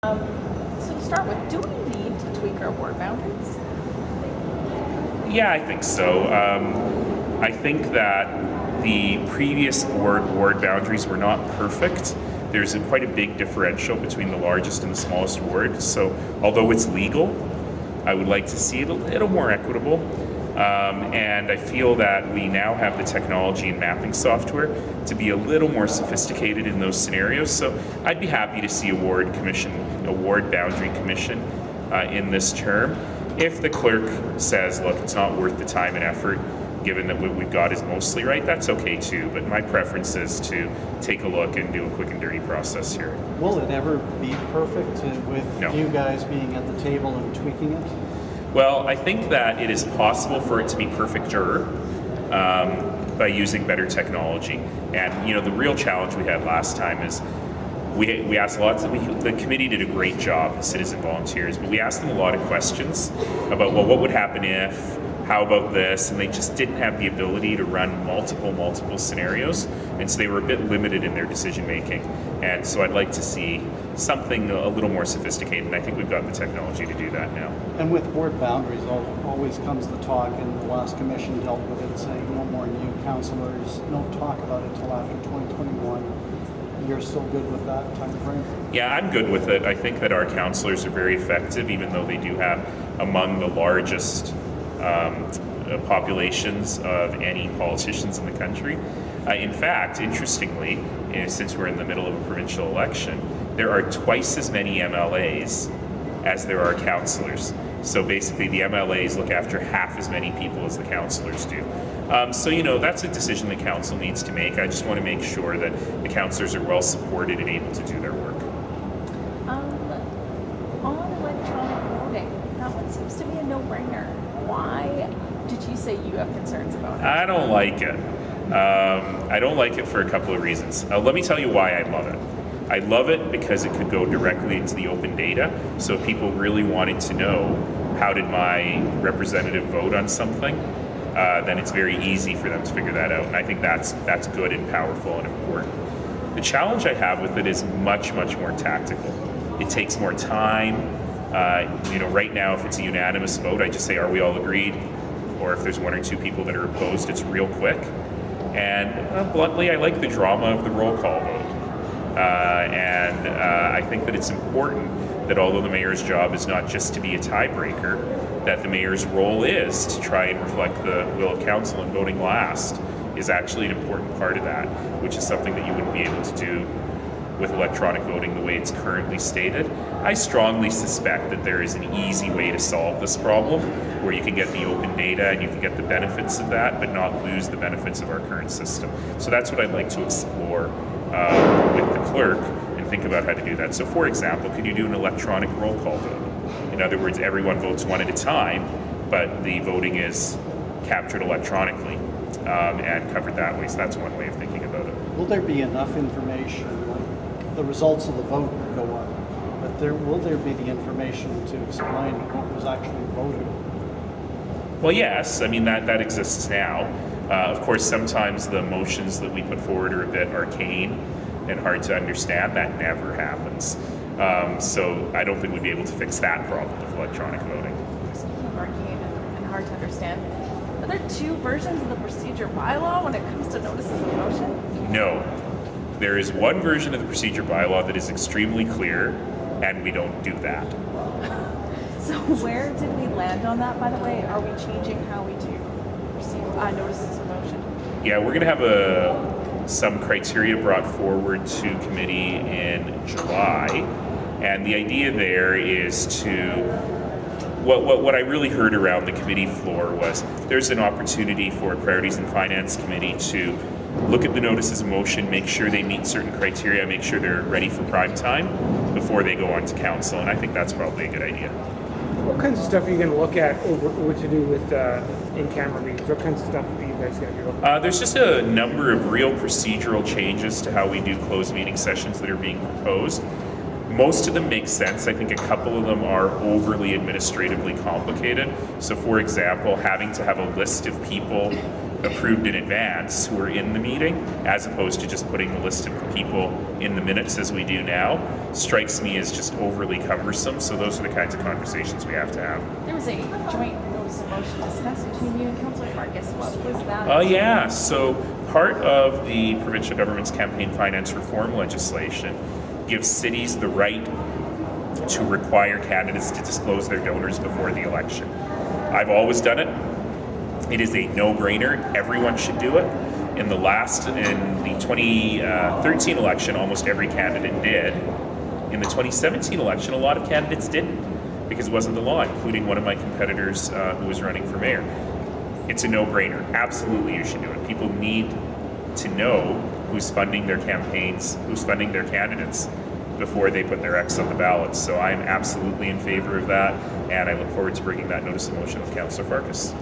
So to start with, do we need to tweak our ward boundaries? Yeah, I think so. I think that the previous ward boundaries were not perfect. There's quite a big differential between the largest and the smallest ward. So although it's legal, I would like to see it a little more equitable. And I feel that we now have the technology and mapping software to be a little more sophisticated in those scenarios. So I'd be happy to see a ward boundary commission in this term. If the clerk says, look, it's not worth the time and effort, given that what we've got is mostly right, that's okay too. But my preference is to take a look and do a quick and dirty process here. Will it ever be perfect with No. you guys being at the table and tweaking it? Well, I think that it is possible for it to be perfecter by using better technology. And the real challenge we had last time is we asked the committee did a great job, the citizen volunteers, but we asked them a lot of questions about, well, what would happen if, how about this, and they just didn't have the ability to run multiple scenarios, and so they were a bit limited in their decision making. And so I'd like to see something a little more sophisticated, and I think we've got the technology to do that now. And with ward boundaries, always comes the talk, and the last commission dealt with it, saying no more new councillors, no talk about it till after 2021. You're still good with that time frame? Yeah, I'm good with it. I think that our councillors are very effective, even though they do have among the largest populations of any politicians in the country. In fact, interestingly, since we're in the middle of a provincial election, there are twice as many MLAs as there are councillors. So basically the MLAs look after half as many people as the councillors do. So that's a decision the council needs to make. I just want to make sure that the councillors are well supported and able to do their work. On electronic voting, that one seems to be a no-brainer. Why did you say you have concerns about it? I don't like it. I don't like it for a couple of reasons. Let me tell you why I love it. I love it because it could go directly into the open data. So if people really wanted to know how did my representative vote on something, then it's very easy for them to figure that out. And I think that's good and powerful and important. The challenge I have with it is much more tactical. It takes more time. Right now, if it's a unanimous vote, I just say, are we all agreed? Or if there's one or two people that are opposed, it's real quick. And bluntly, I like the drama of the roll call vote. And I think that it's important that although the mayor's job is not just to be a tiebreaker, that the mayor's role is to try and reflect the will of council, and voting last is actually an important part of that, which is something that you wouldn't be able to do with electronic voting the way it's currently stated. I strongly suspect that there is an easy way to solve this problem where you can get the open data and you can get the benefits of that, but not lose the benefits of our current system. So that's what I'd like to explore with the clerk and think about how to do that. So for example, could you do an electronic roll call vote? In other words, everyone votes one at a time, but the voting is captured electronically and covered that way. So that's one way of thinking about it. Will there be enough information, like the results of the vote go up, but will there be the information to explain what was actually voted? Well, yes. I mean, that exists now. Of course, sometimes the motions that we put forward are a bit arcane and hard to understand. That never happens. So I don't think we'd be able to fix that problem with electronic voting. Speaking of arcane and hard to understand, are there two versions of the procedure bylaw when it comes to notices of motion? No. There is one version of the procedure bylaw that is extremely clear, and we don't do that. So where did we land on that, by the way? Are we changing how we do receive notices of motion? Yeah, we're going to have some criteria brought forward to committee in July, and the idea there is to what I really heard around the committee floor was there's an opportunity for Priorities and Finance Committee to look at the notices of motion, make sure they meet certain criteria, make sure they're ready for prime time before they go on to council, and I think that's probably a good idea. What kinds of stuff are you going to look at or to do with in-camera meetings? What kinds of stuff are you guys going to be looking at? There's just a number of real procedural changes to how we do closed meeting sessions that are being proposed. Most of them make sense. I think a couple of them are overly administratively complicated. So for example, having to have a list of people approved in advance who are in the meeting, as opposed to just putting the list of people in the minutes as we do now, strikes me as just overly cumbersome. So those are the kinds of conversations we have to have. There was a joint notice of motion discussed between you and Councillor Farkas. What was that? Oh yeah, so part of the provincial government's campaign finance reform legislation gives cities the right to require candidates to disclose their donors before the election. I've always done it. It is a no-brainer. Everyone should do it. In the 2013 election, almost every candidate did. In the 2017 election, a lot of candidates didn't because it wasn't the law, including one of my competitors who was running for mayor. It's a no-brainer. Absolutely, you should do it. People need to know who's funding their campaigns, who's funding their candidates before they put their X on the ballot. So I'm absolutely in favor of that, and I look forward to bringing that notice of motion with Councillor Farkas.